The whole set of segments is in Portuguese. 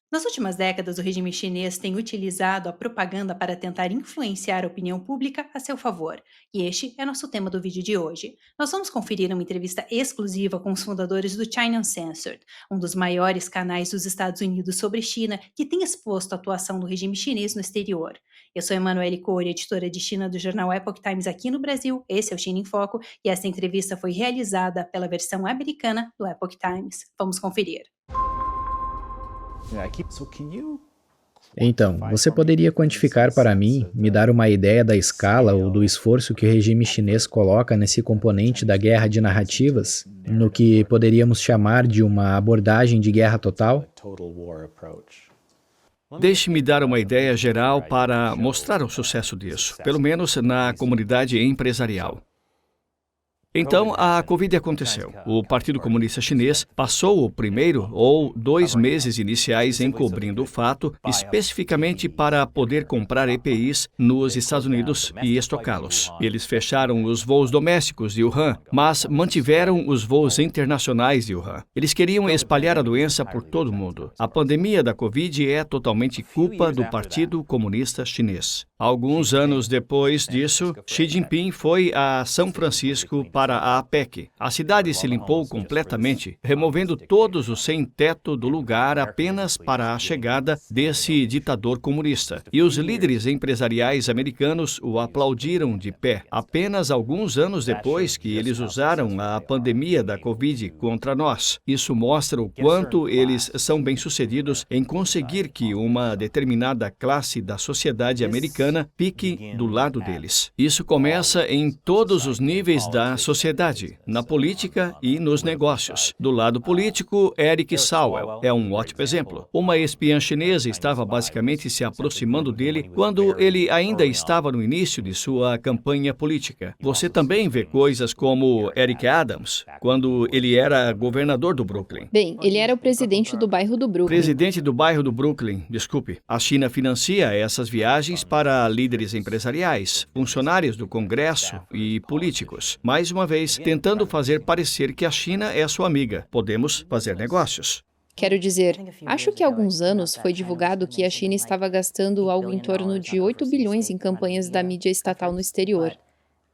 Nas últimas décadas, o regime chinês tem utilizado a propaganda para tentar influenciar a opinião pública a seu favor. E este é nosso tema do vídeo de hoje. Nós vamos conferir uma entrevista exclusiva com os fundadores do China Uncensored, um dos maiores canais dos Estados Unidos sobre China, que tem exposto a atuação do regime chinês no exterior. Eu sou Emanuele Coure, editora de China do jornal Epoch Times aqui no Brasil. Esse é o China em Foco e essa entrevista foi realizada pela versão americana do Epoch Times. Vamos conferir. Então, você poderia quantificar para mim, me dar uma ideia da escala ou do esforço que o regime chinês coloca nesse componente da guerra de narrativas, no que poderíamos chamar de uma abordagem de guerra total? Deixe-me dar uma ideia geral para mostrar o sucesso disso, pelo menos na comunidade empresarial. Então, a Covid aconteceu. O Partido Comunista Chinês passou o primeiro ou 2 meses iniciais encobrindo o fato, especificamente para poder comprar EPIs nos Estados Unidos e estocá-los. Eles fecharam os voos domésticos de Wuhan, mas mantiveram os voos internacionais de Wuhan. Eles queriam espalhar a doença por todo o mundo. A pandemia da Covid é totalmente culpa do Partido Comunista Chinês. Alguns anos depois disso, Xi Jinping foi a São Francisco para a APEC. A cidade se limpou completamente, removendo todos os sem-teto do lugar apenas para a chegada desse ditador comunista. E os líderes empresariais americanos o aplaudiram de pé. Apenas alguns anos depois que eles usaram a pandemia da Covid contra nós. Isso mostra o quanto eles são bem-sucedidos em conseguir que uma determinada classe da sociedade americana fique do lado deles. Isso começa em todos os níveis da sociedade, na política e nos negócios. Do lado político, Eric Sowell é um ótimo exemplo. Uma espiã chinesa estava basicamente se aproximando dele quando ele ainda estava no início de sua campanha política. Você também vê coisas como Eric Adams, quando ele era governador do Brooklyn. Bem, ele era o presidente do bairro do Brooklyn. Presidente do bairro do Brooklyn, desculpe. A China financia essas viagens para líderes empresariais, funcionários do Congresso e políticos. Mais uma vez, tentando fazer parecer que a China é sua amiga. Podemos fazer negócios. Quero dizer, acho que há alguns anos foi divulgado que a China estava gastando algo em torno de 8 bilhões em campanhas da mídia estatal no exterior.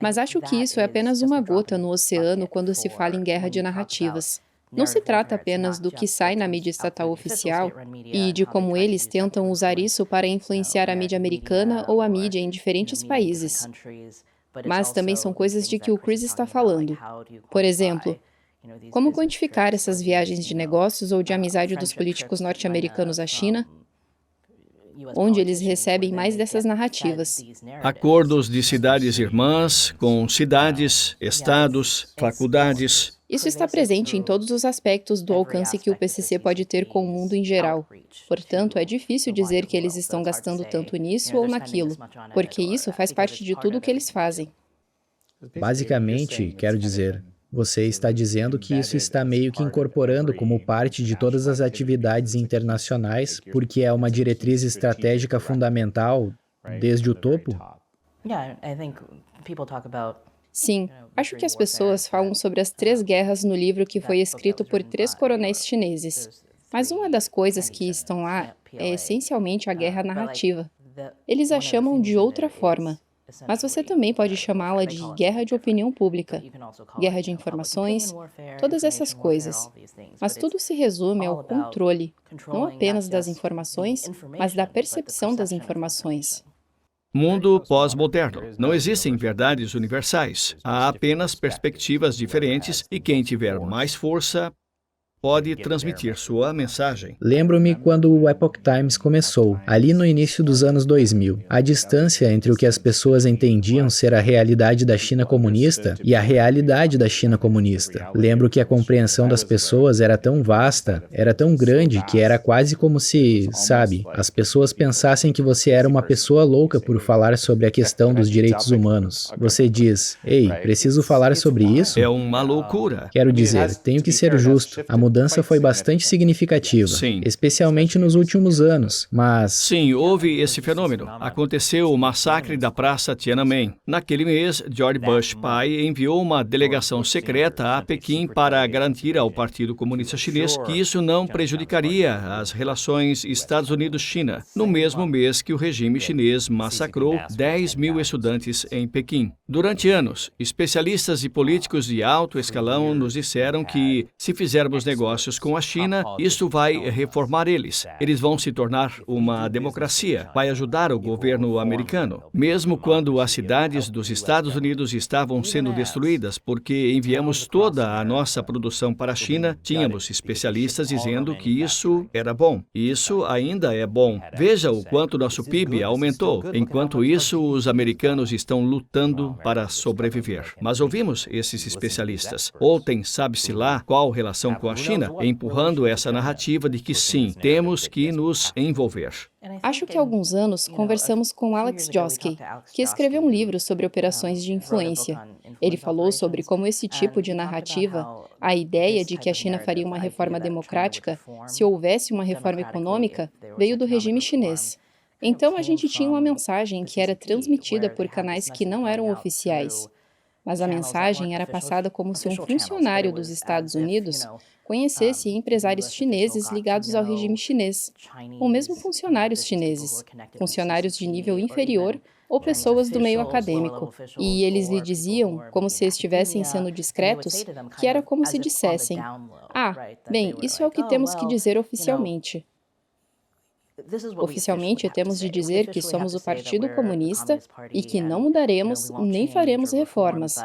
Mas acho que isso é apenas uma gota no oceano quando se fala em guerra de narrativas. Não se trata apenas do que sai na mídia estatal oficial e de como eles tentam usar isso para influenciar a mídia americana ou a mídia em diferentes países. Mas também são coisas de que o Chris está falando. Por exemplo, como quantificar essas viagens de negócios ou de amizade dos políticos norte-americanos à China, onde eles recebem mais dessas narrativas. Acordos de cidades irmãs com cidades, estados, faculdades. Isso está presente em todos os aspectos do alcance que o PCC pode ter com o mundo em geral. Portanto, é difícil dizer que eles estão gastando tanto nisso ou naquilo, porque isso faz parte de tudo o que eles fazem. Basicamente, quero dizer, você está dizendo que isso está meio que incorporando como parte de todas as atividades internacionais, porque é uma diretriz estratégica fundamental desde o topo? Sim, acho que as pessoas falam sobre as 3 guerras no livro que foi escrito por 3 coronéis chineses. Mas uma das coisas que estão lá é essencialmente a guerra narrativa. Eles a chamam de outra forma, mas você também pode chamá-la de guerra de opinião pública, guerra de informações, todas essas coisas. Mas tudo se resume ao controle, não apenas das informações, mas da percepção das informações. Mundo pós-moderno. Não existem verdades universais. Há apenas perspectivas diferentes e quem tiver mais força pode transmitir sua mensagem. Lembro-me quando o Epoch Times começou, ali no início dos anos 2000. A distância entre o que as pessoas entendiam ser a realidade da China comunista e a realidade da China comunista. Lembro que a compreensão das pessoas era tão vasta, era tão grande, que era quase como se, sabe, as pessoas pensassem que você era uma pessoa louca por falar sobre a questão dos direitos humanos. Você diz, ei, preciso falar sobre isso? É uma loucura. Quero dizer, tenho que ser justo. A mudança mudança foi bastante significativa, Sim. especialmente nos últimos anos, mas Sim, houve esse fenômeno. Aconteceu o massacre da Praça Tiananmen. Naquele mês, George Bush pai enviou uma delegação secreta a Pequim para garantir ao Partido Comunista Chinês que isso não prejudicaria as relações Estados Unidos-China, no mesmo mês que o regime chinês massacrou 10 mil estudantes em Pequim. Durante anos, especialistas e políticos de alto escalão nos disseram que, se fizermos negócios com a China, isso vai reformar eles. Eles vão se tornar uma democracia, vai ajudar o governo americano. Mesmo quando as cidades dos Estados Unidos estavam sendo destruídas porque enviamos toda a nossa produção para a China, tínhamos especialistas dizendo que isso era bom. E isso ainda é bom. Veja o quanto nosso PIB aumentou. Enquanto isso, os americanos estão lutando para sobreviver. Mas ouvimos esses especialistas. Ou tem sabe-se lá qual relação com a China, empurrando essa narrativa de que sim, temos que nos envolver. Acho que há alguns anos conversamos com Alex Joske, que escreveu um livro sobre operações de influência. Ele falou sobre como esse tipo de narrativa, a ideia de que a China faria uma reforma democrática se houvesse uma reforma econômica, veio do regime chinês. Então a gente tinha uma mensagem que era transmitida por canais que não eram oficiais. Mas a mensagem era passada como se um funcionário dos Estados Unidos conhecesse empresários chineses ligados ao regime chinês, ou mesmo funcionários chineses, funcionários de nível inferior ou pessoas do meio acadêmico. E eles lhe diziam, como se estivessem sendo discretos, que era como se dissessem: "Ah, bem, isso é o que temos que dizer oficialmente. Oficialmente, temos de dizer que somos o Partido Comunista e que não mudaremos nem faremos reformas.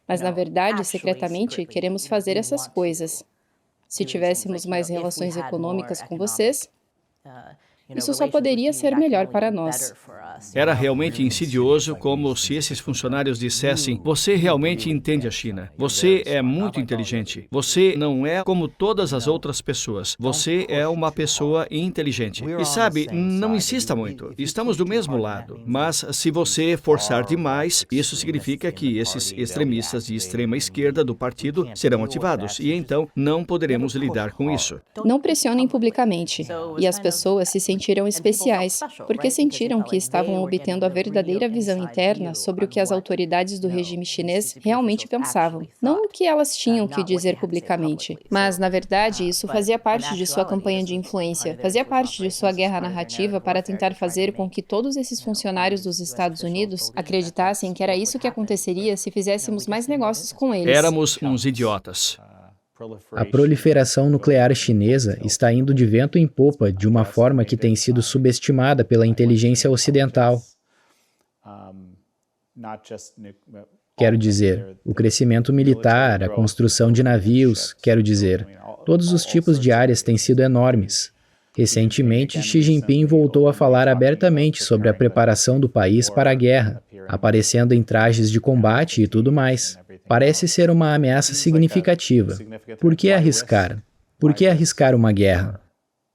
Mas, na verdade, secretamente, queremos fazer essas coisas. Se tivéssemos mais relações econômicas com vocês, isso só poderia ser melhor para nós." Era realmente insidioso, como se esses funcionários dissessem: você realmente entende a China. Você é muito inteligente. Você não é como todas as outras pessoas. Você é uma pessoa inteligente. E sabe, não insista muito. Estamos do mesmo lado. Mas se você forçar demais, isso significa que esses extremistas de extrema esquerda do partido serão ativados. E então não poderemos lidar com isso. Não pressionem publicamente. E as pessoas se sentiram especiais, porque sentiram que estavam obtendo a verdadeira visão interna sobre o que as autoridades do regime chinês realmente pensavam, não o que elas tinham que dizer publicamente. Mas, na verdade, isso fazia parte de sua campanha de influência, fazia parte de sua guerra narrativa para tentar fazer com que todos esses funcionários dos Estados Unidos acreditassem que era isso que aconteceria se fizéssemos mais negócios com eles. Éramos uns idiotas. a proliferação nuclear chinesa está indo de vento em popa de uma forma que tem sido subestimada pela inteligência ocidental. Quero dizer, o crescimento militar, a construção de navios, quero dizer, todos os tipos de áreas têm sido enormes. Recentemente, Xi Jinping voltou a falar abertamente sobre a preparação do país para a guerra, aparecendo em trajes de combate e tudo mais. Parece ser uma ameaça significativa. Por que arriscar? Por que arriscar uma guerra?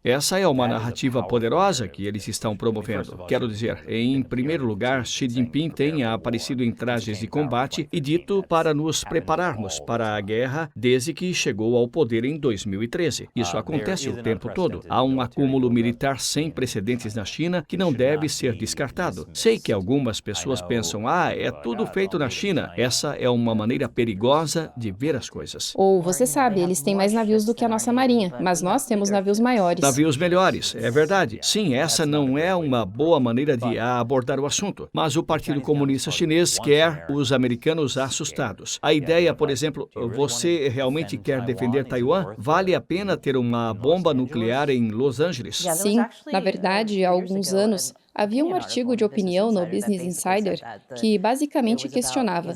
Essa é uma narrativa poderosa que eles estão promovendo. Quero dizer, em primeiro lugar, Xi Jinping tem aparecido em trajes de combate e dito para nos prepararmos para a guerra desde que chegou ao poder em 2013. Isso acontece o tempo todo. Há um acúmulo militar sem precedentes na China que não deve ser descartado. Sei que algumas pessoas pensam: é tudo feito na China. Essa é uma maneira perigosa de ver as coisas. Ou, você sabe, eles têm mais navios do que a nossa marinha, mas nós temos navios maiores. Navios melhores, é verdade. Sim, essa não é uma boa maneira de abordar o assunto. Mas o Partido Comunista Chinês quer os americanos assustados. A ideia, por exemplo, você realmente quer defender Taiwan? Vale a pena ter uma bomba nuclear em Los Angeles? Sim, na verdade, há alguns anos, havia um artigo de opinião no Business Insider que basicamente questionava: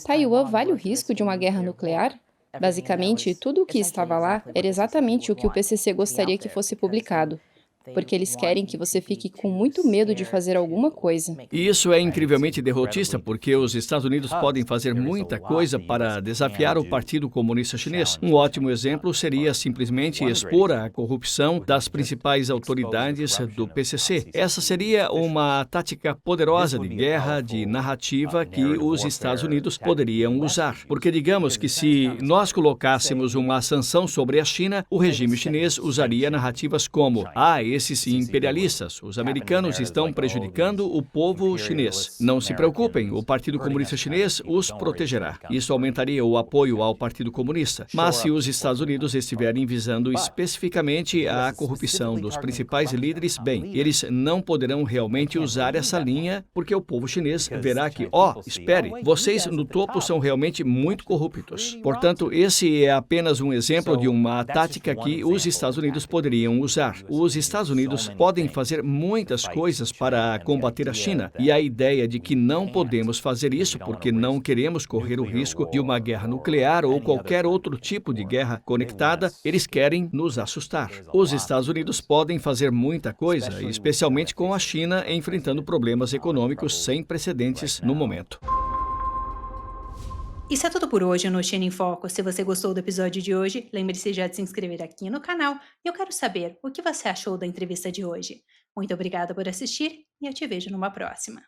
Taiwan vale o risco de uma guerra nuclear? Basicamente, tudo o que estava lá era exatamente o que o PCC gostaria que fosse publicado. porque eles querem que você fique com muito medo de fazer alguma coisa. E isso é incrivelmente derrotista, porque os Estados Unidos podem fazer muita coisa para desafiar o Partido Comunista Chinês. Um ótimo exemplo seria simplesmente expor a corrupção das principais autoridades do PCC. Essa seria uma tática poderosa de guerra, de narrativa que os Estados Unidos poderiam usar. Porque digamos que se nós colocássemos uma sanção sobre a China, o regime chinês usaria narrativas como: esses imperialistas, os americanos estão prejudicando o povo chinês. Não se preocupem, o Partido Comunista Chinês os protegerá. Isso aumentaria o apoio ao Partido Comunista. Mas se os Estados Unidos estiverem visando especificamente a corrupção dos principais líderes, bem, eles não poderão realmente usar essa linha, porque o povo chinês verá que, espere, vocês no topo são realmente muito corruptos. Portanto, esse é apenas um exemplo de uma tática que os Estados Unidos poderiam usar. Os Estados Unidos podem fazer muitas coisas para combater a China, e a ideia de que não podemos fazer isso porque não queremos correr o risco de uma guerra nuclear ou qualquer outro tipo de guerra conectada, eles querem nos assustar. Os Estados Unidos podem fazer muita coisa, especialmente com a China enfrentando problemas econômicos sem precedentes no momento. Isso é tudo por hoje no China em Foco. Se você gostou do episódio de hoje, lembre-se já de se inscrever aqui no canal e eu quero saber o que você achou da entrevista de hoje. Muito obrigada por assistir e eu te vejo numa próxima.